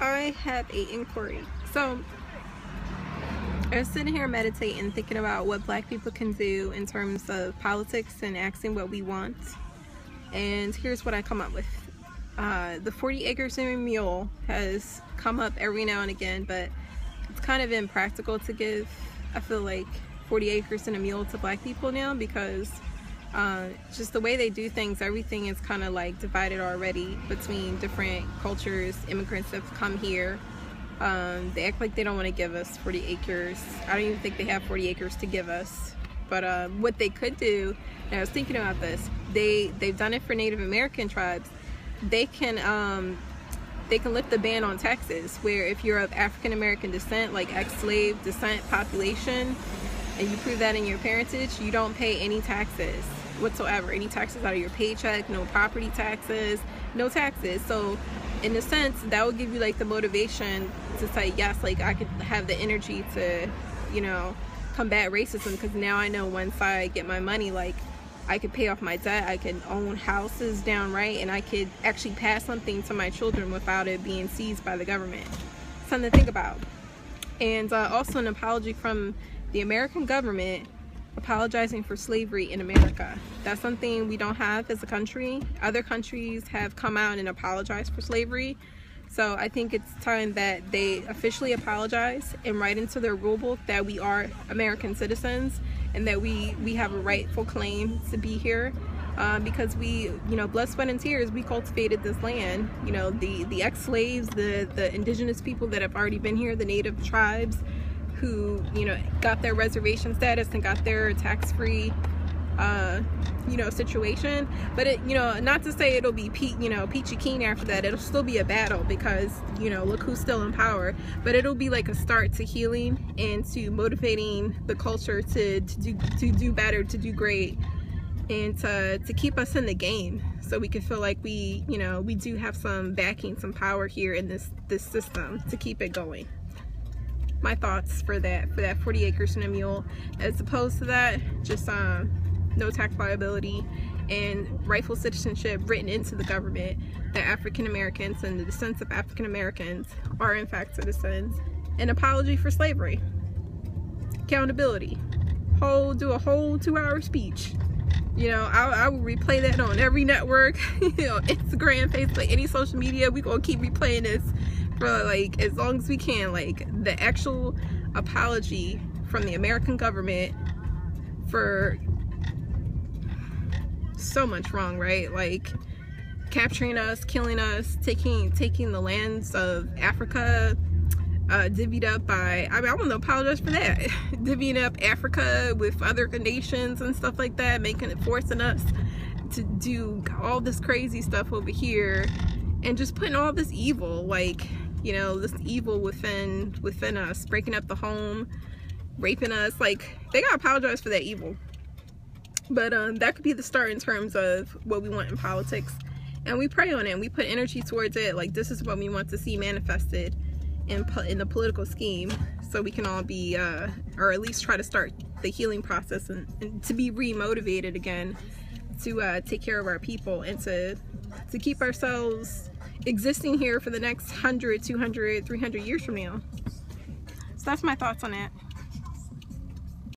I have a inquiry. So I was sitting here meditating, thinking about what black people can do in terms of politics and asking what we want. And here's what I come up with. The 40 acres and a mule has come up every now and again, but it's kind of impractical to give, I feel like, 40 acres and a mule to black people now, because just the way they do things, everything is kind of like divided already between different cultures. Immigrants have come here. They act like they don't want to give us 40 acres. I don't even think they have 40 acres to give us. But what they could do, and I was thinking about this, they've done it for Native American tribes. They can lift the ban on taxes, where if you're of African American descent, like ex-slave descent population, and you prove that in your parentage, you don't pay any taxes whatsoever. Any taxes out of your paycheck, no property taxes, no taxes. So in a sense, that would give you like the motivation to say, yes, like I could have the energy to, you know, combat racism, because now I know once I get my money, like I could pay off my debt, I could own houses downright, and I could actually pass something to my children without it being seized by the government. Something to think about. And also an apology from the American government apologizing for slavery in America. That's something we don't have as a country. Other countries have come out and apologized for slavery. So I think it's time that they officially apologize and write into their rule book that we are American citizens and that we have a rightful claim to be here. Because we, you know, blood, sweat, and tears, we cultivated this land. You know, the ex-slaves, the indigenous people that have already been here, the native tribes who, you know, got their reservation status and got their tax-free, you know, situation. But it, you know, not to say it'll be peachy keen after that. It'll still be a battle because, you know, look who's still in power. But it'll be like a start to healing and to motivating the culture to do better, to do great, and to keep us in the game, so we can feel like we, you know, we do have some backing, some power here in this system to keep it going. My thoughts for that 40 acres and a mule. As opposed to that, just no tax liability and rightful citizenship written into the government that African Americans and the descendants of African Americans are in fact citizens. An apology for slavery. Accountability. Do a whole 2-hour speech. You know, I will replay that on every network, you know, Instagram, Facebook, any social media. We gonna keep replaying this for like as long as we can. Like the actual apology from the American government for so much wrong, right? Like capturing us, killing us, taking the lands of Africa, divvied up by, I mean, I want to apologize for that. Divvying up Africa with other nations and stuff like that, forcing us to do all this crazy stuff over here, and just putting all this evil, like, you know, this evil within us, breaking up the home, raping us. Like, they gotta apologize for that evil. But that could be the start in terms of what we want in politics, and we pray on it and we put energy towards it. Like, this is what we want to see manifested in the political scheme, so we can all be or at least try to start the healing process and to be re-motivated again to take care of our people and to keep ourselves existing here for the next 100, 200, 300 years from now. So that's my thoughts on that.